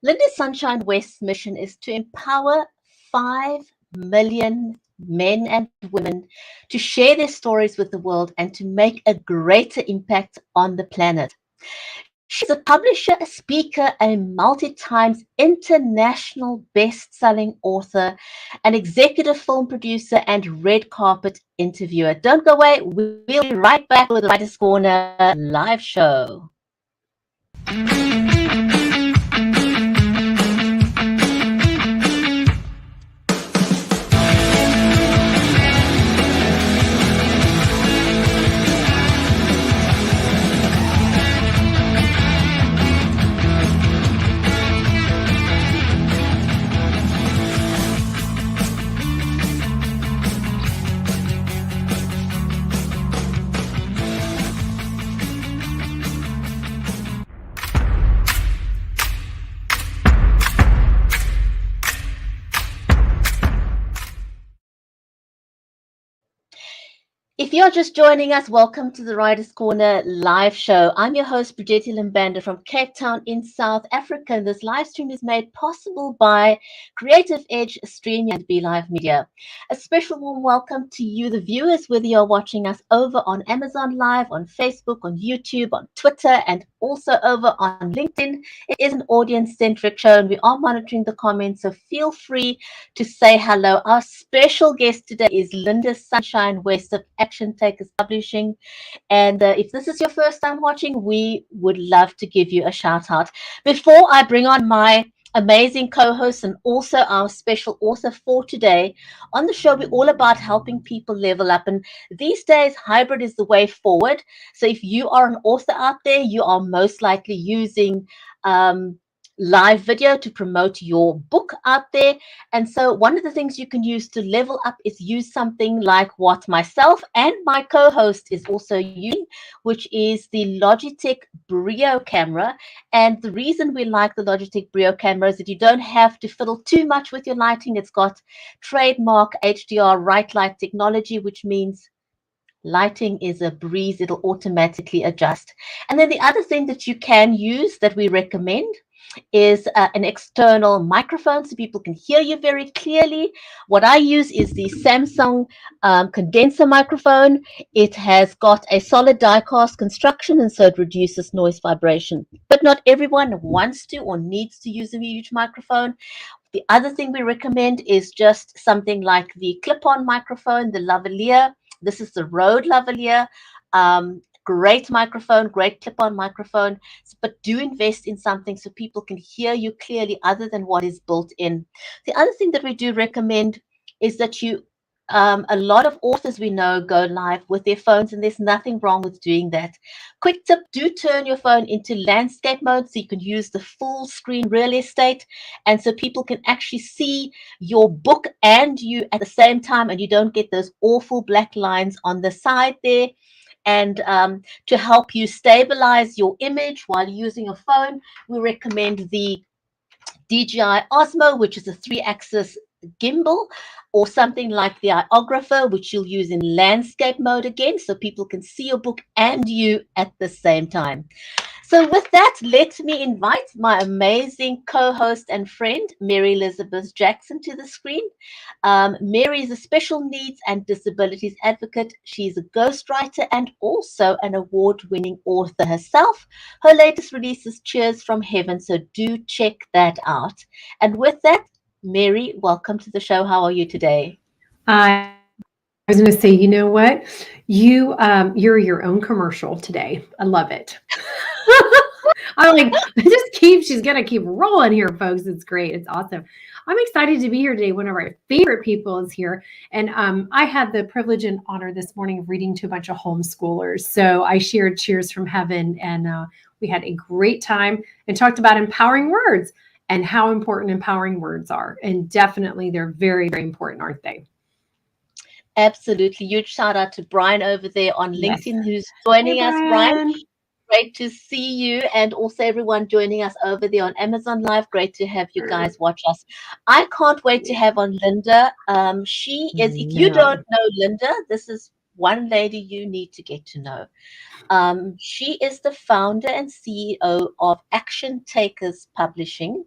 Lynda Sunshine West's mission is to empower 5 million men and women to share their stories with the world and to make a greater impact on the planet. She's a publisher, a speaker, a multi-times international best-selling author, an executive film producer, and red carpet interviewer. Don't go away. We'll be right back with the Writer's Corner live show. If you're just joining us, welcome to the Writer's Corner live show. I'm your host, Bridget Limbanda from Cape Town in South Africa. And this live stream is made possible by Creative Edge Streaming and Be Live Media. A special warm welcome to you, the viewers, whether you're watching us over on Amazon Live, on Facebook, on YouTube, on Twitter, and also over on LinkedIn. It is an audience-centric show, and we are monitoring the comments, so feel free to say hello. Our special guest today is Lynda Sunshine West of Action Takers Publishing. And if this is your first time watching, we would love to give you a shout out. Before I bring on my amazing co-host and also our special author for today, on the show, we're all about helping people level up. And these days, hybrid is the way forward. So if you are an author out there, you are most likely using live video to promote your book out there. And so one of the things you can use to level up is use something like what myself and my co-host is also using, which is the Logitech Brio camera. And the reason we like the Logitech Brio camera is that you don't have to fiddle too much with your lighting. It's got trademark HDR right light technology, which means lighting is a breeze. It'll automatically adjust. And then the other thing that you can use that we recommend is an external microphone so people can hear you very clearly. What I use is the Samsung condenser microphone. It has got a solid die-cast construction, and so it reduces noise vibration. But not everyone wants to or needs to use a huge microphone. The other thing we recommend is just something like the clip-on microphone, the lavalier. This is the Rode lavalier. Great microphone, great clip-on microphone, but do invest in something so people can hear you clearly other than what is built in. The other thing that we do recommend is that a lot of authors we know go live with their phones, and there's nothing wrong with doing that. Quick tip, do turn your phone into landscape mode so you can use the full screen real estate, and so people can actually see your book and you at the same time, and you don't get those awful black lines on the side there. And to help you stabilize your image while using a phone, we recommend the DJI Osmo, which is a 3-axis gimbal, or something like the iographer, which you'll use in landscape mode again, so people can see your book and you at the same time. So with that, let me invite my amazing co-host and friend, Mary Elizabeth Jackson, to the screen. Mary is a special needs and disabilities advocate. She's a ghostwriter and also an award-winning author herself. Her latest release is Cheers from Heaven, so do check that out. And with that, Mary, welcome to the show. How are you today? I was going to say, you know what? You're your own commercial today. I love it. I'm like, she's going to keep rolling here, folks. It's great. It's awesome. I'm excited to be here today. One of our favorite people is here. And I had the privilege and honor this morning of reading to a bunch of homeschoolers. So I shared Cheers from Heaven, and we had a great time and talked about empowering words and how important empowering words are. And definitely they're very, very important, aren't they? Absolutely. Huge shout out to Brian over there on Yes. LinkedIn who's Hey, joining us. Brian, great to see you, and also everyone joining us over there on Amazon Live. Great to have you guys watch us. I can't wait to have on Lynda. She is, if you don't know Lynda, this is one lady you need to get to know. She is the founder and CEO of Action Takers Publishing.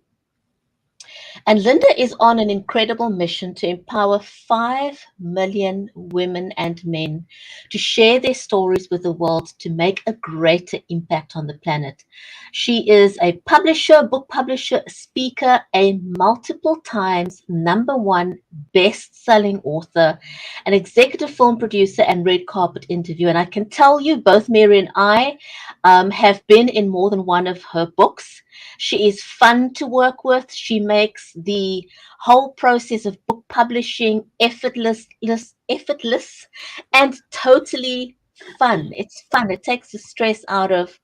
And Lynda is on an incredible mission to empower 5 million women and men to share their stories with the world to make a greater impact on the planet. She is a publisher, book publisher, speaker, a multiple times #1 best-selling author, an executive film producer, and red carpet interviewer. And I can tell you, both Mary and I have been in more than one of her books. She is fun to work with. She makes the whole process of book publishing effortless and totally fun. It's fun. It takes the stress out of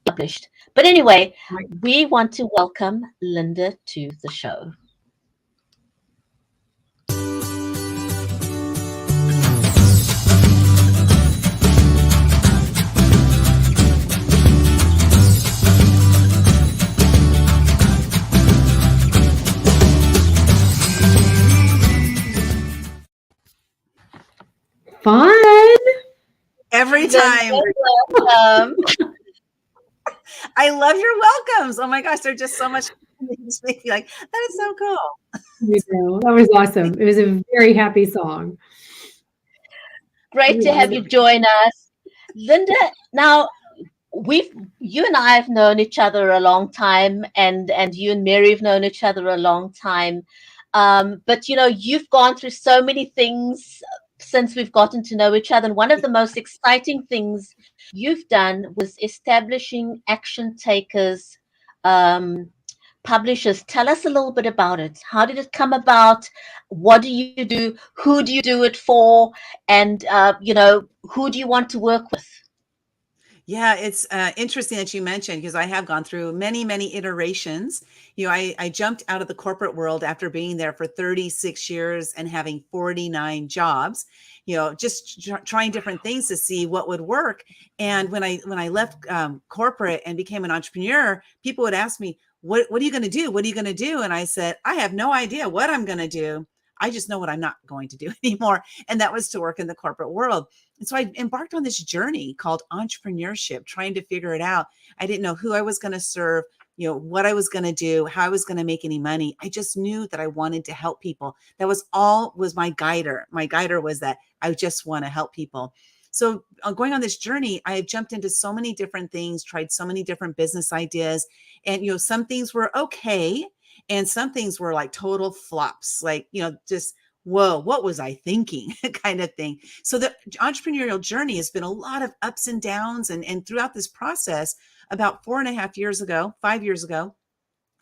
published. But anyway, we want to welcome Lynda to the show. Fun. Every time. I love your welcomes. Oh my gosh, they're just so much. They just make me like, that is so cool. You know, that was awesome. It was a very happy song. Great to have you join us. Lynda, now you and I have known each other a long time, and you and Mary have known each other a long time. But you've gone through so many things since we've gotten to know each other. And one of the most exciting things you've done was establishing Action Takers publishers. Tell us a little bit about it. How did it come about? What do you do? Who do you do it for? And, who do you want to work with? Yeah, it's interesting that you mentioned, because I have gone through many, many iterations. I jumped out of the corporate world after being there for 36 years and having 49 jobs, just trying different things to see what would work. And when I left corporate and became an entrepreneur, people would ask me, what are you going to do? What are you going to do? And I said, I have no idea what I'm going to do. I just know what I'm not going to do anymore. And that was to work in the corporate world. And so I embarked on this journey called entrepreneurship, trying to figure it out. I didn't know who I was going to serve, what I was going to do, how I was going to make any money. I just knew that I wanted to help people. That was my guider. My guider was that I just want to help people. So going on this journey, I have jumped into so many different things, tried so many different business ideas. And, some things were okay. And some things were like total flops, like, just, whoa, what was I thinking kind of thing. So the entrepreneurial journey has been a lot of ups and downs. And throughout this process, about 5 years ago,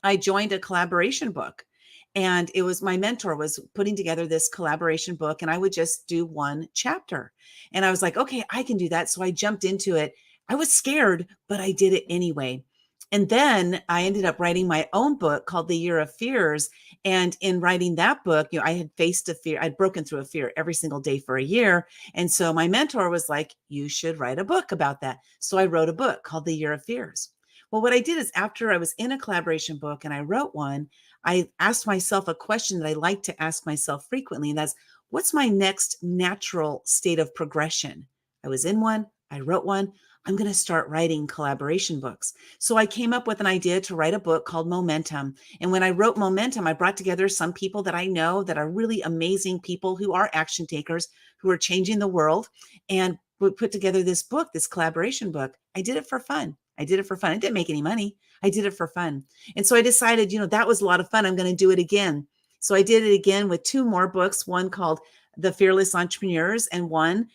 I joined a collaboration book. And it was my mentor was putting together this collaboration book, and I would just do one chapter. And I was like, okay, I can do that. So I jumped into it. I was scared, but I did it anyway. And then I ended up writing my own book called The Year of Fears. And in writing that book, I had faced a fear. I'd broken through a fear every single day for a year. And so my mentor was like, you should write a book about that. So I wrote a book called The Year of Fears. Well, what I did is after I was in a collaboration book and I wrote one, I asked myself a question that I like to ask myself frequently. And that's, what's my next natural state of progression? I was in one, I wrote one. I'm going to start writing collaboration books. So I came up with an idea to write a book called Momentum. And when I wrote Momentum, I brought together some people that I know that are really amazing people who are action takers, who are changing the world. And we put together this book, this collaboration book. I did it for fun. I didn't make any money. I did it for fun. And so I decided, that was a lot of fun. I'm going to do it again. So I did it again with 2 more books, one called The Fearless Entrepreneurs and one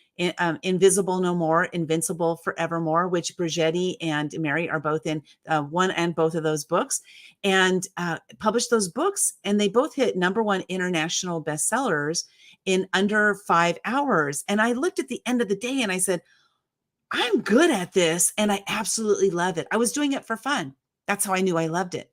Invisible No More, Invincible Forevermore, which Brigitte and Mary are both in one and both of those books, and published those books. And they both hit #1 international bestsellers in under 5 hours. And I looked at the end of the day and I said, I'm good at this. And I absolutely love it. I was doing it for fun. That's how I knew I loved it.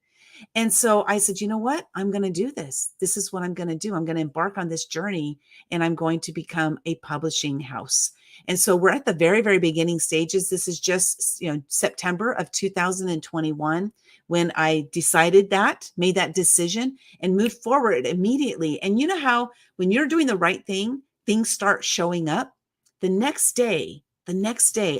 And so I said, you know what? I'm going to do this. This is what I'm going to do. I'm going to embark on this journey, and I'm going to become a publishing house. And so we're at the very, very beginning stages. This is just, September of 2021 when I decided that, made that decision, and moved forward immediately. And you know how when you're doing the right thing, things start showing up. The next day,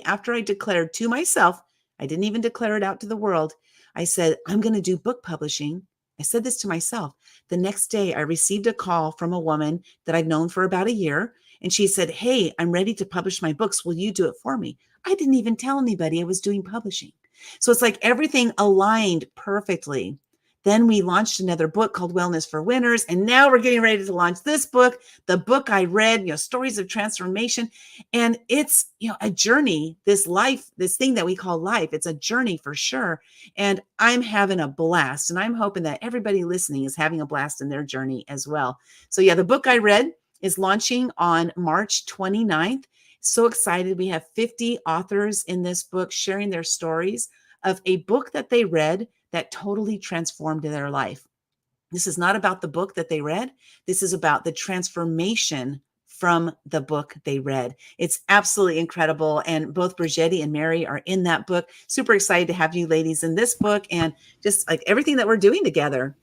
after I declared to myself, I didn't even declare it out to the world, I said, I'm going to do book publishing. I said this to myself. The next day, I received a call from a woman that I'd known for about a year. And she said, hey, I'm ready to publish my books. Will you do it for me? I didn't even tell anybody I was doing publishing. So it's like everything aligned perfectly. Then we launched another book called Wellness for Winners. And now we're getting ready to launch this book, the book I read, stories of transformation. And it's, a journey, this life, this thing that we call life. It's a journey for sure. And I'm having a blast. And I'm hoping that everybody listening is having a blast in their journey as well. So yeah, the book I read is launching on March 29th. So excited. We have 50 authors in this book sharing their stories of a book that they read that totally transformed their life. This is not about the book that they read. This is about the transformation from the book they read. It's absolutely incredible. And both Brigitte and Mary are in that book. Super excited to have you ladies in this book and just like everything that we're doing together.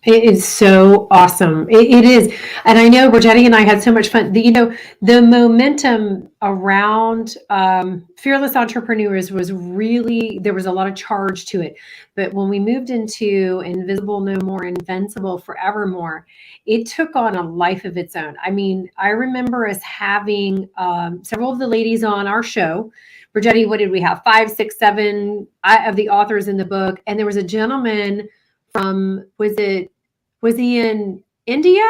It is so awesome. It is. And I know Brigitte and I had so much fun. The momentum around Fearless Entrepreneurs was really, there was a lot of charge to it. But when we moved into Invisible No More, Invincible Forevermore, it took on a life of its own. I mean, I remember us having several of the ladies on our show. Brigitte, what did we have? 5, 6, 7 of the authors in the book. And there was a gentleman from, was he in India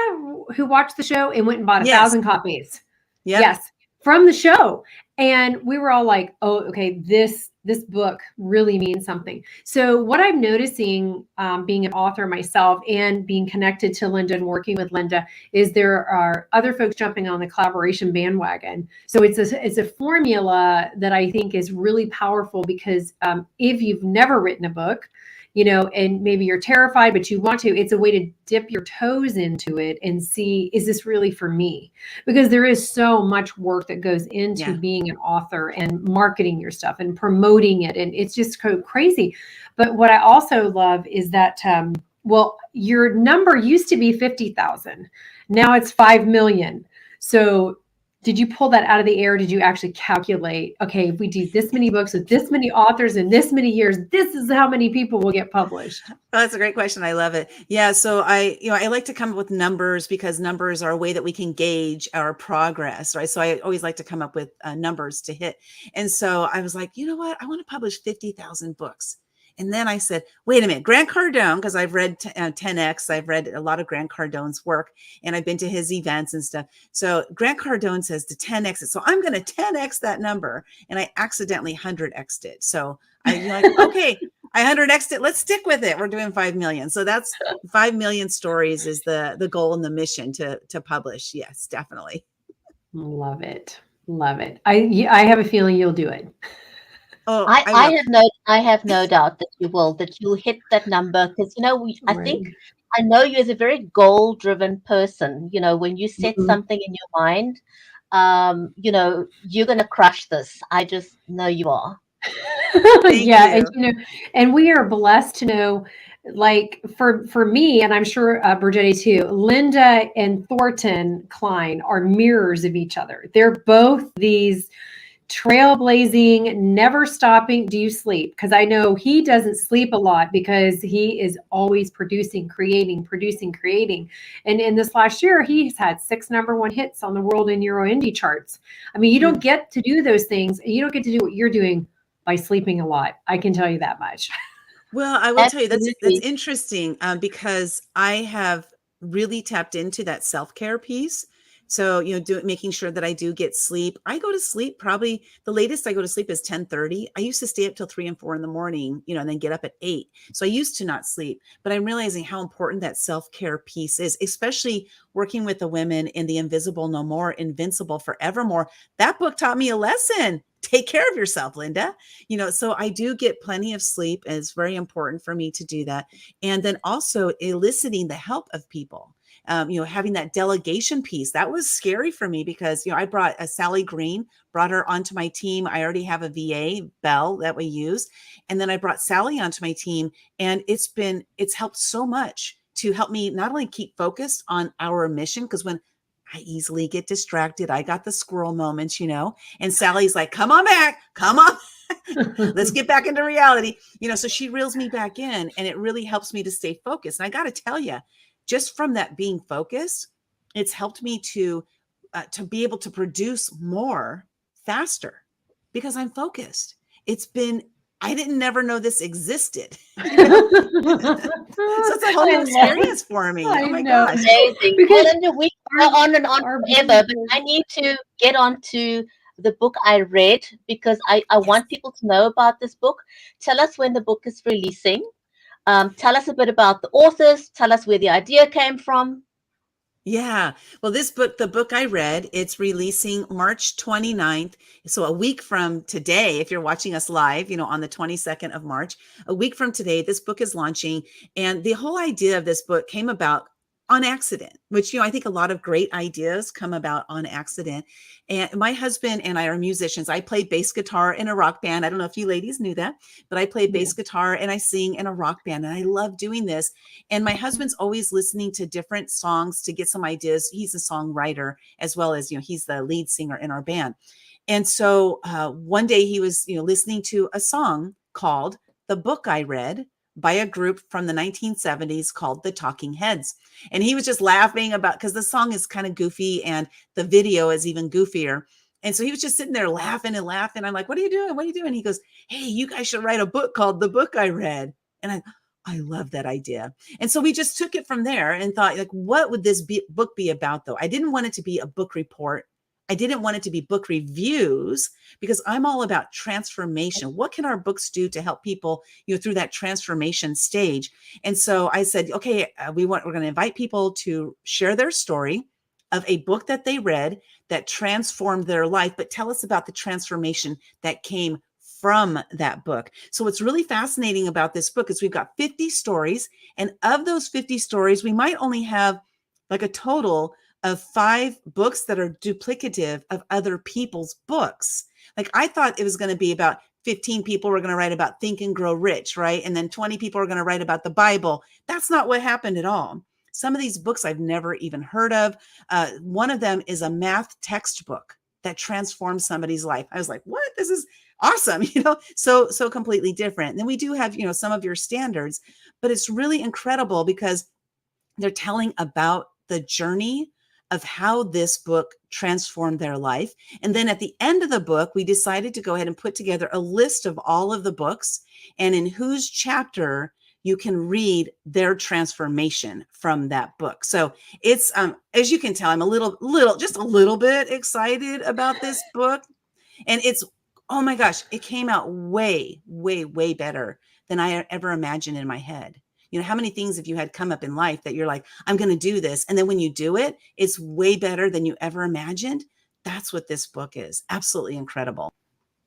who watched the show and went and bought 1,000 copies? Yep. Yes, from the show. And we were all like, oh, okay, this book really means something. So what I'm noticing, being an author myself and being connected to Lynda and working with Lynda, is there are other folks jumping on the collaboration bandwagon. So it's a formula that I think is really powerful because if you've never written a book, and maybe you're terrified, but you want to, it's a way to dip your toes into it and see, is this really for me? Because there is so much work that goes into being an author and marketing your stuff and promoting it. And it's just crazy. But what I also love is that, your number used to be 50,000. Now it's 5 million. So did you pull that out of the air? Did you actually calculate, okay, if we do this many books with this many authors in this many years, this is how many people will get published? Oh, that's a great question. I love it. Yeah. So I like to come up with numbers because numbers are a way that we can gauge our progress, right? So I always like to come up with numbers to hit. And so I was like, you know what? I want to publish 50,000 books. And then I said, wait a minute, Grant Cardone, because I've read 10X, I've read a lot of Grant Cardone's work and I've been to his events and stuff. So Grant Cardone says to 10X it. So I'm going to 10X that number. And I accidentally 100X'd it. So I'm like, okay, I 100X'd it. Let's stick with it. We're doing 5 million. So that's 5 million stories is the goal and the mission to publish. Yes, definitely. Love it. Love it. I have a feeling you'll do it. Oh, I have no doubt that you'll hit that number because I think I know you as a very goal-driven person. When you set something in your mind, you're gonna crush this. I just know you are. Yeah, and we are blessed to know, like for me, and I'm sure Brigitte too, Lynda and Thornton Klein are mirrors of each other. They're both these trailblazing, never stopping. Do you sleep? Because I know he doesn't sleep a lot because he is always producing, creating. And in this last year, he's had 6 #1 hits on the world and Euro Indie charts. I mean, you don't get to do those things. You don't get to do what you're doing by sleeping a lot. I can tell you that much. Well, I will tell you that's interesting because I have really tapped into that self-care piece. So, making sure that I do get sleep. I go to sleep probably the latest I go to sleep is 10:30. I used to stay up till 3 and 4 in the morning, and then get up at 8. So I used to not sleep, but I'm realizing how important that self-care piece is, especially working with the women in the Invisible No More, Invincible Forevermore. That book taught me a lesson. Take care of yourself, Lynda. So I do get plenty of sleep, and it's very important for me to do that. And then also eliciting the help of people. Having that delegation piece, that was scary for me because, I brought Sally Green, brought her onto my team. I already have a VA, Belle, that we use. And then I brought Sally onto my team, and it's helped so much to help me not only keep focused on our mission, because when I easily get distracted. I got the squirrel moments, and Sally's like, come on back, come on. Let's get back into reality. So she reels me back in, and it really helps me to stay focused. And I got to tell you, just from that being focused, it's helped me to be able to produce more faster because I'm focused. I didn't never know this existed. So it's a whole new experience for me. Oh my gosh. Amazing. Because Lynda, we are on and on forever, but I need to get on to the book I read because I want people to know about this book. Tell us when the book is releasing. Tell us a bit about the authors. Tell us where the idea came from. Yeah. Well, this book, the book I read, it's releasing March 29th. So a week from today, if you're watching us live, on the 22nd of March, a week from today, this book is launching. And the whole idea of this book came about on accident, which, I think a lot of great ideas come about on accident. And my husband and I are musicians. I play bass guitar in a rock band. I don't know if you ladies knew that, but I play bass guitar and I sing in a rock band, and I love doing this. And my husband's always listening to different songs to get some ideas. He's a songwriter as well as, he's the lead singer in our band. And so one day he was, listening to a song called The Book I Read by a group from the 1970s called the Talking Heads. And he was just laughing because the song is kind of goofy and the video is even goofier. And so he was just sitting there laughing and laughing. I'm like, what are you doing? What are you doing? He goes, hey, you guys should write a book called The Book I Read. And I love that idea. And so we just took it from there and thought, like, what would this book be about, though? I didn't want it to be a book report. I didn't want it to be book reviews because I'm all about transformation. What can our books do to help people, through that transformation stage? And so I said, okay, we're going to invite people to share their story of a book that they read that transformed their life, but tell us about the transformation that came from that book. So what's really fascinating about this book is we've got 50 stories, and of those 50 stories, we might only have like a total of 5 books that are duplicative of other people's books. Like I thought it was going to be about 15 people were going to write about Think and Grow Rich, right? And then 20 people are going to write about the Bible. That's not what happened at all. Some of these books I've never even heard of. One of them is a math textbook that transformed somebody's life. I was like, what? This is awesome. So completely different. And then we do have, some of your standards, but it's really incredible because they're telling about the journey of how this book transformed their life. And then at the end of the book, we decided to go ahead and put together a list of all of the books and in whose chapter you can read their transformation from that book. So it's, as you can tell, I'm just a little bit excited about this book. And it's, oh my gosh, it came out way, way, way better than I ever imagined in my head. How many things have you had come up in life that you're like, I'm going to do this. And then when you do it, it's way better than you ever imagined. That's what this book is. Absolutely incredible.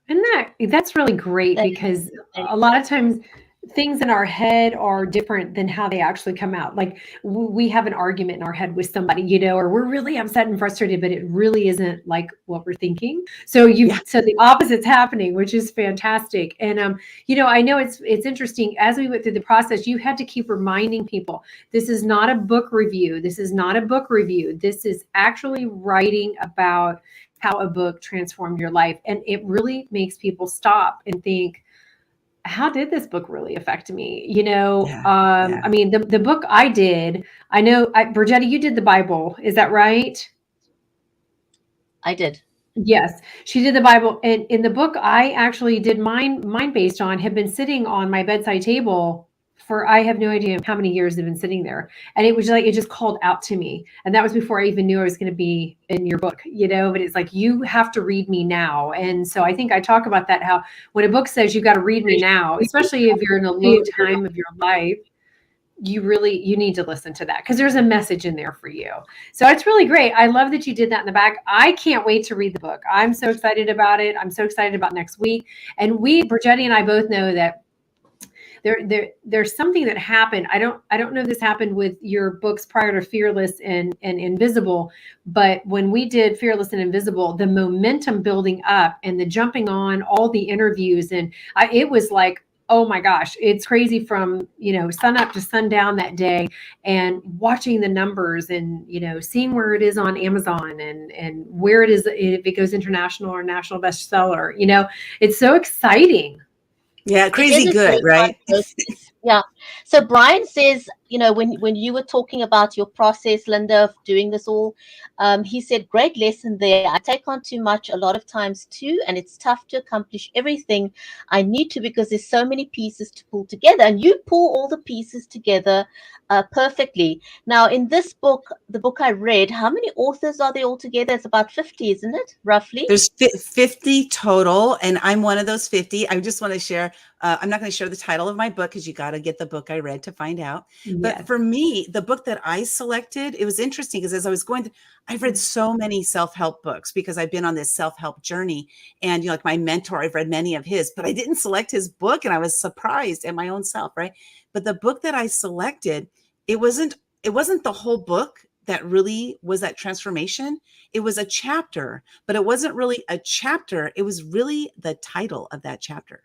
And that's really great because a lot of times things in our head are different than how they actually come out. Like we have an argument in our head with somebody, or we're really upset and frustrated, but it really isn't like what we're thinking. So so the opposite's happening, which is fantastic. And, I know it's interesting as we went through the process, you had to keep reminding people, this is not a book review. This is not a book review. This is actually writing about how a book transformed your life. And it really makes people stop and think, how did this book really affect me? I mean, the book I did, I know, Bridgetta, you did the Bible. Is that right? I did. Yes, she did the Bible. And in the book I actually did mine based on, had been sitting on my bedside table for, I have no idea how many years they've been sitting there. And it was like, it just called out to me. And that was before I even knew I was going to be in your book, but it's like, you have to read me now. And so I think I talk about that, how when a book says you got to read me now, especially if you're in a low time of your life, you need to listen to that because there's a message in there for you. So it's really great. I love that you did that in the back. I can't wait to read the book. I'm so excited about it. I'm so excited about next week. And Bridgetta and I both know that there's something that happened. I don't know if this happened with your books prior to Fearless and Invisible, but when we did Fearless and Invisible, the momentum building up and the jumping on all the interviews, and it was like oh my gosh, it's crazy from, sun up to sundown that day and watching the numbers and, seeing where it is on Amazon and where it is, if it goes international or national bestseller, it's so exciting. Yeah, It crazy is a good, right? terrifying process. Yeah. So Brian says, when you were talking about your process, Lynda, of doing this all, he said, great lesson there. I take on too much a lot of times too, and it's tough to accomplish everything I need to because there's so many pieces to pull together, and you pull all the pieces together perfectly. Now, in this book, the book I read, how many authors are there altogether? It's about 50, isn't it, roughly? There's 50 total, and I'm one of those 50. I just want to share, I'm not going to share the title of my book because you got to get the book I read to find out. But Yes. for me, the book that I selected, it was interesting because as I was going through, I've read so many self-help books because I've been on this self-help journey. And, like my mentor, I've read many of his, but I didn't select his book and I was surprised at my own self, right? But the book that I selected, it wasn't the whole book that really was that transformation. It was a chapter, but it wasn't really a chapter. It was really the title of that chapter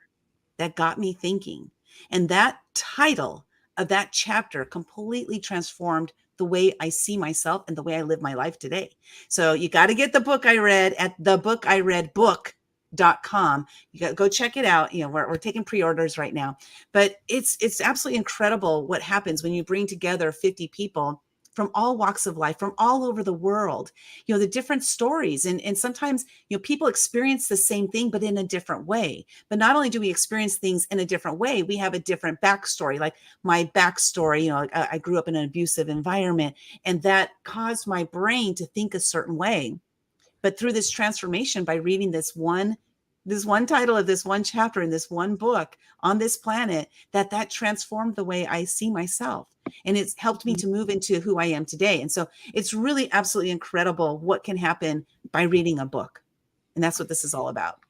that got me thinking. And that title of that chapter completely transformed the way I see myself and the way I live my life today. So you got to get the book I read at thebookireadbook.com. You got to go check it out. We're taking pre-orders right now, but it's absolutely incredible what happens when you bring together 50 people from all walks of life, from all over the world, the different stories. And sometimes, people experience the same thing, but in a different way. But not only do we experience things in a different way, we have a different backstory. Like my backstory, I grew up in an abusive environment, and that caused my brain to think a certain way. But through this transformation, by reading this one title of this one chapter in this one book on this planet, that transformed the way I see myself. And it's helped me to move into who I am today. And so it's really absolutely incredible what can happen by reading a book. And that's what this is all about.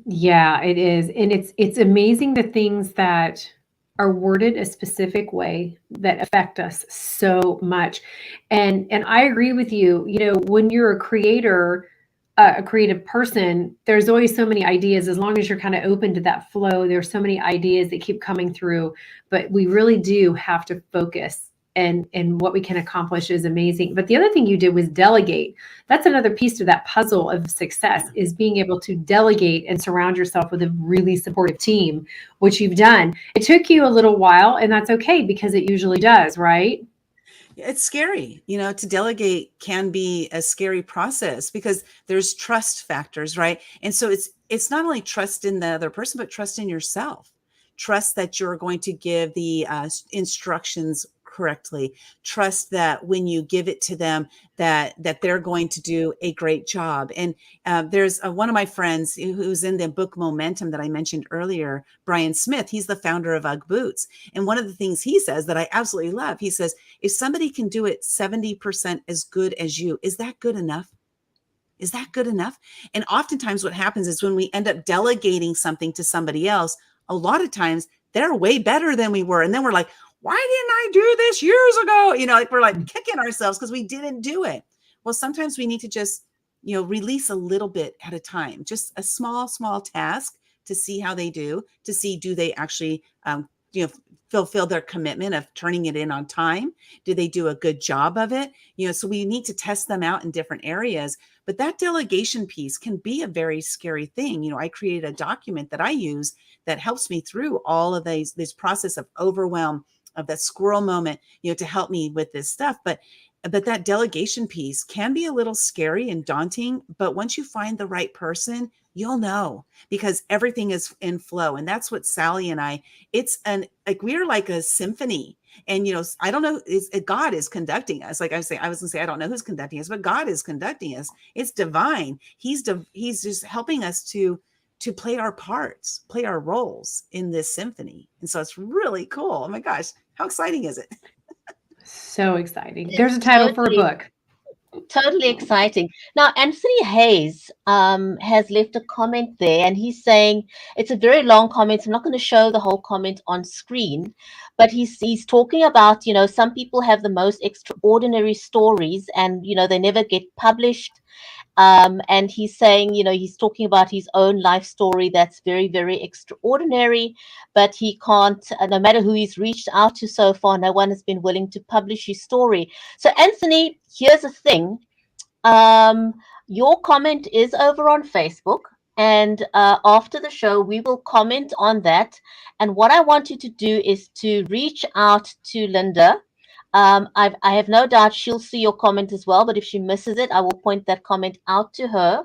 Yeah, it is. And it's amazing the things that are worded a specific way that affect us so much. And I agree with you. When you're a creator, a creative person, there's always so many ideas. As long as you're kind of open to that flow, there's so many ideas that keep coming through. But we really do have to focus. And what we can accomplish is amazing. But the other thing you did was delegate. That's another piece to that puzzle of success, is being able to delegate and surround yourself with a really supportive team, which you've done. It took you a little while, and that's okay because it usually does, right? It's scary, to delegate can be a scary process because there's trust factors, right? And so it's not only trust in the other person, but trust in yourself. Trust that you're going to give the instructions correctly. Trust that when you give it to them, that they're going to do a great job. And there's one of my friends who's in the book Momentum that I mentioned earlier, Brian Smith. He's the founder of UGG Boots. And one of the things he says that I absolutely love, he says, if somebody can do it 70% as good as you, is that good enough? Is that good enough? And oftentimes what happens is when we end up delegating something to somebody else, a lot of times they're way better than we were. And then we're like, why didn't I do this years ago? We're like kicking ourselves because we didn't do it. Well, sometimes we need to just, release a little bit at a time, just a small task to see how they do, to see, do they actually, fulfill their commitment of turning it in on time? Do they do a good job of it? So we need to test them out in different areas. But that delegation piece can be a very scary thing. I created a document that I use that helps me through all of this process of overwhelm, of that squirrel moment, to help me with this stuff. But that delegation piece can be a little scary and daunting. But once you find the right person, you'll know, because everything is in flow. And that's what Sally and I, we're like a symphony. And, I don't know, God is conducting us. Like I was going to say, I don't know who's conducting us, but God is conducting us. It's divine. He's just helping us to play our parts, play our roles in this symphony. And so it's really cool. Oh my gosh, how exciting is it? So exciting. There's a title for a book. Totally exciting. Now, Anthony Hayes has left a comment there, and he's saying it's a very long comment. I'm not going to show the whole comment on screen, but he's talking about, some people have the most extraordinary stories, and they never get published. And he's saying, he's talking about his own life story that's very, very extraordinary, but he can't, no matter who he's reached out to so far, no one has been willing to publish his story. So, Anthony, here's the thing. Um, your comment is over on Facebook. And after the show, we will comment on that. And what I want you to do is to reach out to Lynda. I have no doubt she'll see your comment as well, but if she misses it, I will point that comment out to her.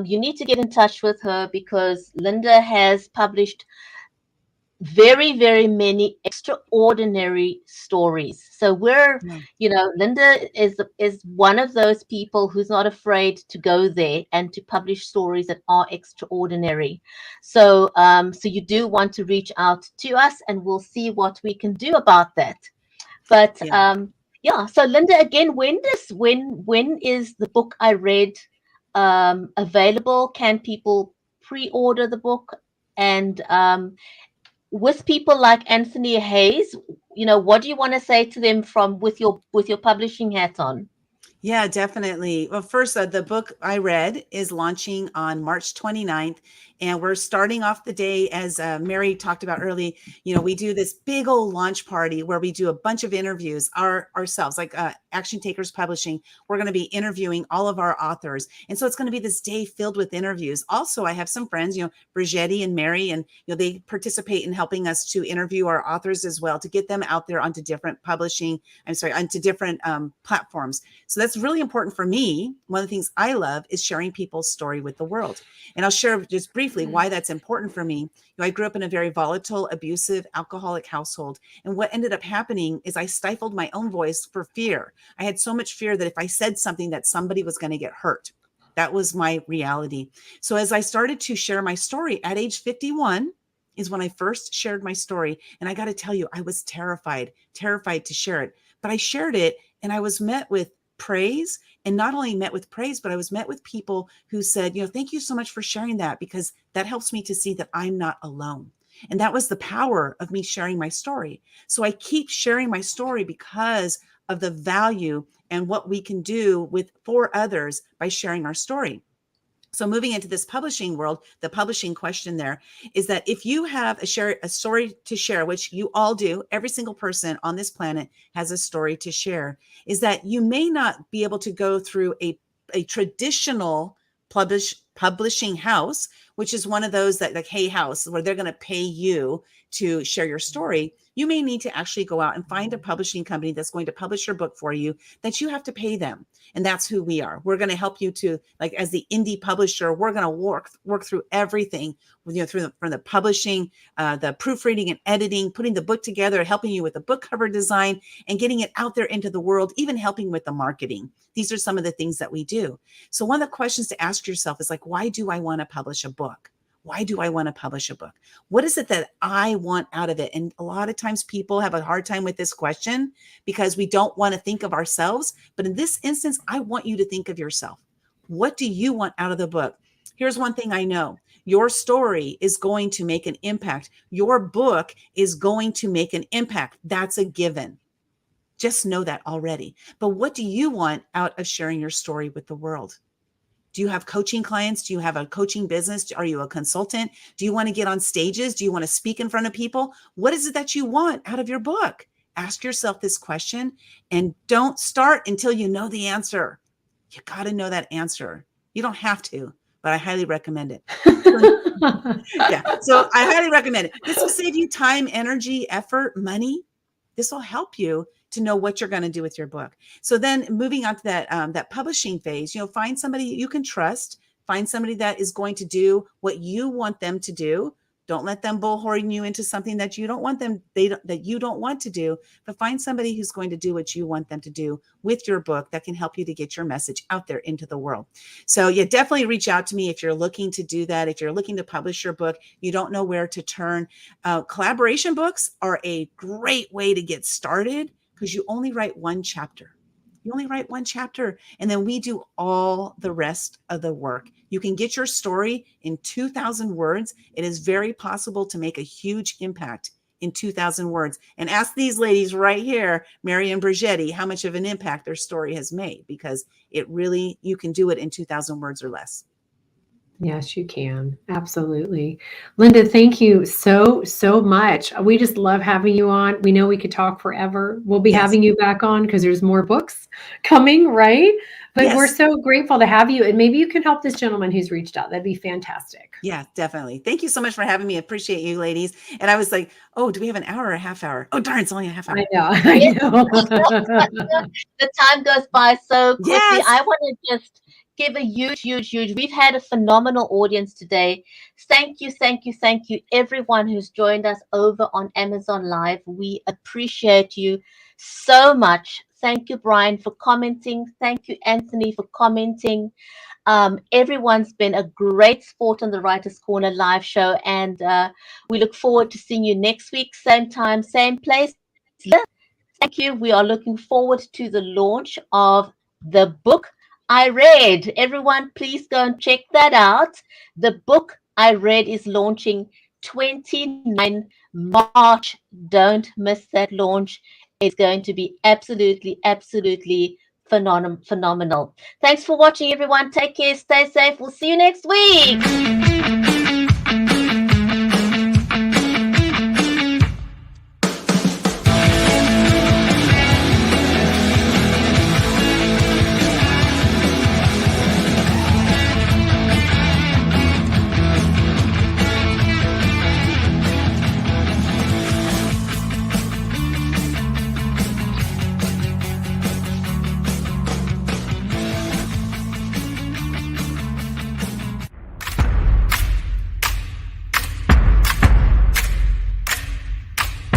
You need to get in touch with her because Lynda has published very, very many extraordinary stories. So Yeah. Lynda is one of those people who's not afraid to go there and to publish stories that are extraordinary. So you do want to reach out to us, and we'll see what we can do about that. But Yeah. yeah, so Lynda, again, when is the book I read available? Can people pre-order the book? And with people like Anthony Hayes, what do you want to say to them from with your publishing hat on? Yeah, definitely. Well, first, the book I read is launching on March 29th, and we're starting off the day as Mary talked about early. We do this big old launch party where we do a bunch of interviews ourselves, like Action Takers Publishing. We're going to be interviewing all of our authors, and so it's going to be this day filled with interviews. Also, I have some friends, Brigitte and Mary, and they participate in helping us to interview our authors as well to get them out there onto different onto different platforms. So that's really important for me. One of the things I love is sharing people's story with the world. And I'll share just briefly why that's important for me. I grew up in a very volatile, abusive, alcoholic household. And what ended up happening is I stifled my own voice for fear. I had so much fear that if I said something that somebody was going to get hurt. That was my reality. So as I started to share my story at age 51 is when I first shared my story. And I got to tell you, I was terrified to share it. But I shared it and I was met with praise, and not only met with praise, but I was met with people who said, thank you so much for sharing that, because that helps me to see that I'm not alone. And that was the power of me sharing my story. So I keep sharing my story because of the value and what we can do for others by sharing our story. So moving into this publishing world, the publishing question there is that if you have a story to share, which you all do, every single person on this planet has a story to share, is that you may not be able to go through a traditional publishing house, which is one of those that like Hay House, where they're going to pay you to share your story. You may need to actually go out and find a publishing company that's going to publish your book for you, that you have to pay them. And that's who we are. We're going to help you to, like, as the indie publisher, we're going to work through everything, from the publishing, the proofreading and editing, putting the book together, helping you with the book cover design and getting it out there into the world, even helping with the marketing. These are some of the things that we do. So one of the questions to ask yourself is like, why do I want to publish a book? Why do I want to publish a book? What is it that I want out of it? And a lot of times people have a hard time with this question because we don't want to think of ourselves. But in this instance, I want you to think of yourself. What do you want out of the book? Here's one thing I know. Your story is going to make an impact. Your book is going to make an impact. That's a given. Just know that already. But what do you want out of sharing your story with the world? Do you have coaching clients? Do you have a coaching business? Are you a consultant? Do you want to get on stages? Do you want to speak in front of people? What is it that you want out of your book? Ask yourself this question, and don't start until you know the answer. You got to know that answer. You don't have to, but I highly recommend it. Yeah. So I highly recommend it. This will save you time, energy, effort, money. This will help you to know what you're going to do with your book. So then moving on to that publishing phase, find somebody you can trust, find somebody that is going to do what you want them to do. Don't let them bullhorn you into something that you don't want them, that you don't want to do, but find somebody who's going to do what you want them to do with your book that can help you to get your message out there into the world. So yeah, definitely reach out to me if you're looking to do that. If you're looking to publish your book, you don't know where to turn. Collaboration books are a great way to get started because you only write one chapter. You only write one chapter, and then we do all the rest of the work. You can get your story in 2,000 words. It is very possible to make a huge impact in 2,000 words. And ask these ladies right here, Mary and Brigetti, how much of an impact their story has made, because it really, you can do it in 2,000 words or less. Yes, you can. Absolutely. Lynda, thank you so much. We just love having you on. We know we could talk forever. We'll be having you back on because there's more books coming, right? But we're so grateful to have you. And maybe you can help this gentleman who's reached out. That'd be fantastic. Yeah, definitely. Thank you so much for having me. I appreciate you, ladies. And I was like, oh, do we have an hour or a half hour? Oh, darn, it's only a half hour. I know. I know. The time goes by so quickly. Yes. I want to just give a huge, we've had a phenomenal audience today. Thank you, everyone who's joined us over on Amazon Live. We appreciate you so much. Thank you, Brian, for commenting. Thank you, Anthony, for commenting. Everyone's been a great sport on the Writers Corner live show, and we look forward to seeing you next week, same time, same place. Thank you. We are looking forward to the launch of the book I read. Everyone, please go and check that out. The book I read is launching 29 March. Don't miss that launch. It's going to be absolutely phenomenal. Thanks for watching, everyone. Take care. Stay safe. We'll see you next week.